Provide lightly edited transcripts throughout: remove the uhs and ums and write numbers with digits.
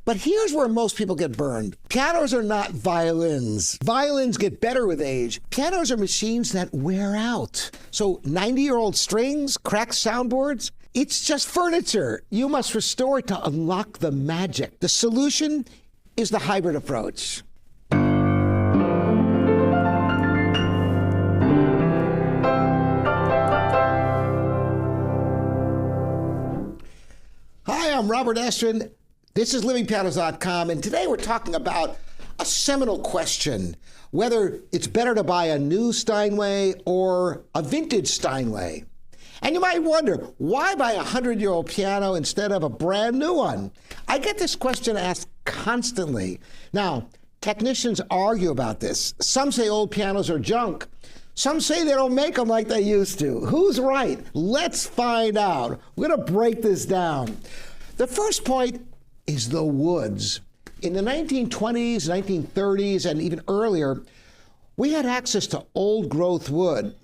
But here's where most people get burned. Pianos are not violins. Violins get better with age. Pianos are machines that wear out. So 90-year-old strings, cracked soundboards, it's just furniture. You must restore it to unlock the magic. The solution is the hybrid approach. Hi, I'm Robert Estrin. This is livingpianos.com, and today we're talking about a seminal question, whether it's better to buy a new Steinway or a vintage Steinway. And you might wonder, why buy a 100-year-old piano instead of a brand new one? I get this question asked constantly. Now, technicians argue about this. Some say old pianos are junk. Some say they don't make them like they used to. Who's right? Let's find out. We're going to break this down. The first point is the woods. In the 1920s, 1930s, and even earlier, we had access to old growth wood.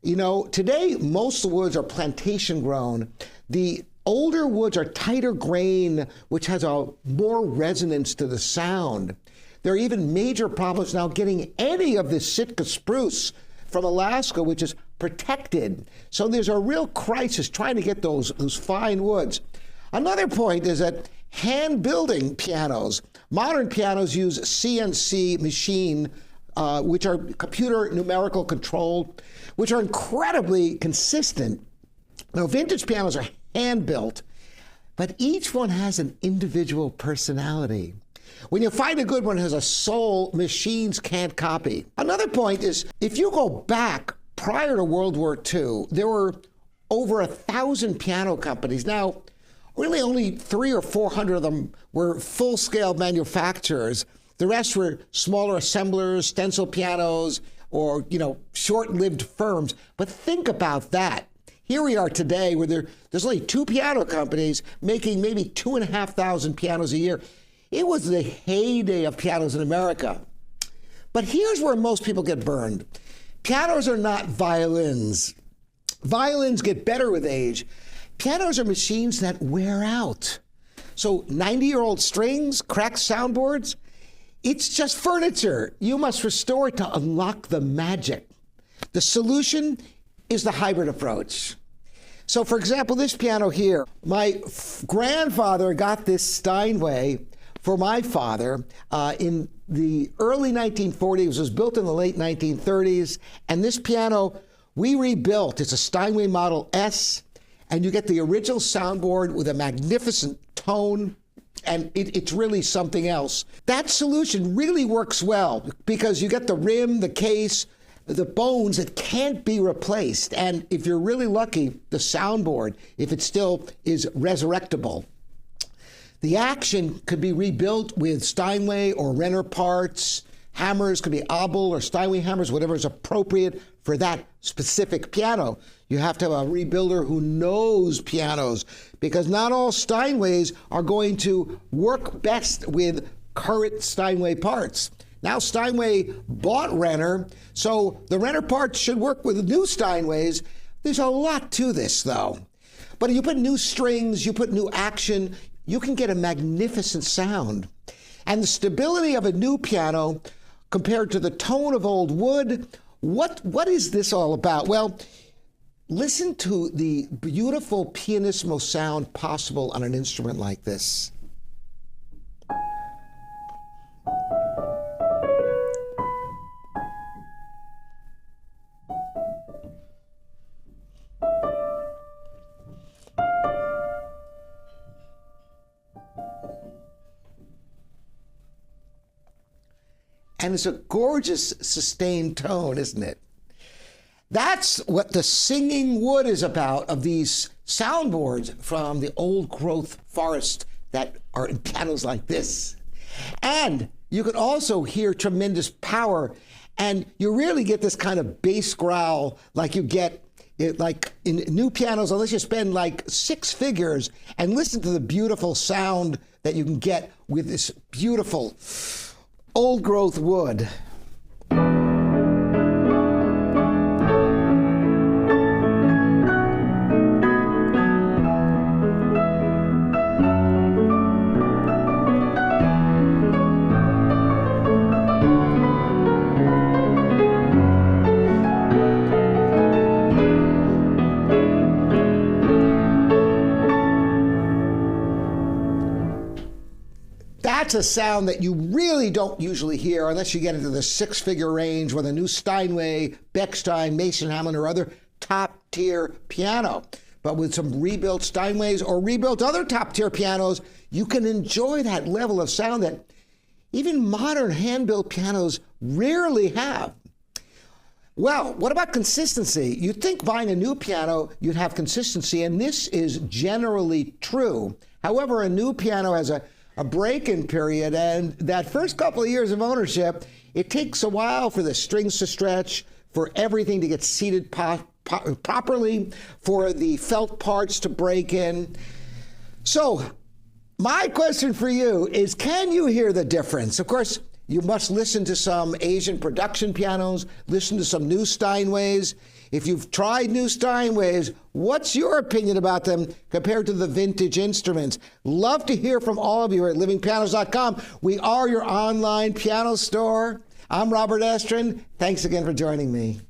You know, today, most of the woods are plantation grown. The older woods are tighter grain, which has a more resonance to the sound. There are even major problems now getting any of this Sitka spruce from Alaska, which is protected. So there's a real crisis trying to get those fine woods. Another point is that hand building pianos, modern pianos use CNC machine, which are computer numerical controlled, which are incredibly consistent. Now, vintage pianos are hand built, but each one has an individual personality. When you find a good one that has a soul, machines can't copy. Another point is, if you go back prior to World War II, there were over 1,000 piano companies. Now, really only 300 or 400 of them were full-scale manufacturers. The rest were smaller assemblers, stencil pianos, or, short-lived firms. But think about that. Here we are today where there's only 2 piano companies making maybe 2,500 pianos a year. It was the heyday of pianos in America. But here's where most people get burned. Pianos are not violins. Violins get better with age. Pianos are machines that wear out. So 90-year-old strings, cracked soundboards, it's just furniture. You must restore it to unlock the magic. The solution is the hybrid approach. So for example, this piano here, my grandfather got this Steinway for my father in the early 1940s. It was built in the late 1930s. And this piano we rebuilt. It's a Steinway Model S. And you get the original soundboard with a magnificent tone, and it's really something else. That solution really works well because you get the rim, the case, the bones that can't be replaced. And if you're really lucky, the soundboard, if it still is resurrectable. The action could be rebuilt with Steinway or Renner parts. Hammers could be Abel or Steinway hammers, whatever is appropriate for that specific piano. You have to have a rebuilder who knows pianos, because not all Steinways are going to work best with current Steinway parts. Now Steinway bought Renner, so the Renner parts should work with new Steinways. There's a lot to this, though. But if you put new strings, you put new action, you can get a magnificent sound. And the stability of a new piano compared to the tone of old wood, what is this all about? Well, listen to the beautiful pianissimo sound possible on an instrument like this. And it's a gorgeous sustained tone, isn't it? That's what the singing wood is about of these soundboards from the old growth forest that are in pianos like this. And you can also hear tremendous power, and you really get this kind of bass growl like you get like in new pianos, unless you spend like 6 figures. And listen to the beautiful sound that you can get with this beautiful old growth wood. That's a sound that you really don't usually hear unless you get into the six-figure range with a new Steinway, Bechstein, Mason Hamlin, or other top-tier piano. But with some rebuilt Steinways or rebuilt other top-tier pianos, you can enjoy that level of sound that even modern hand-built pianos rarely have. Well, what about consistency? You'd think buying a new piano, you'd have consistency, and this is generally true. However, a new piano has a break-in period, and that first couple of years of ownership, it takes a while for the strings to stretch, for everything to get seated properly, for the felt parts to break in. So, my question for you is, can you hear the difference? Of course, you must listen to some Asian production pianos, listen to some new Steinways. If you've tried new Steinways, what's your opinion about them compared to the vintage instruments? Love to hear from all of you at livingpianos.com. We are your online piano store. I'm Robert Estrin. Thanks again for joining me.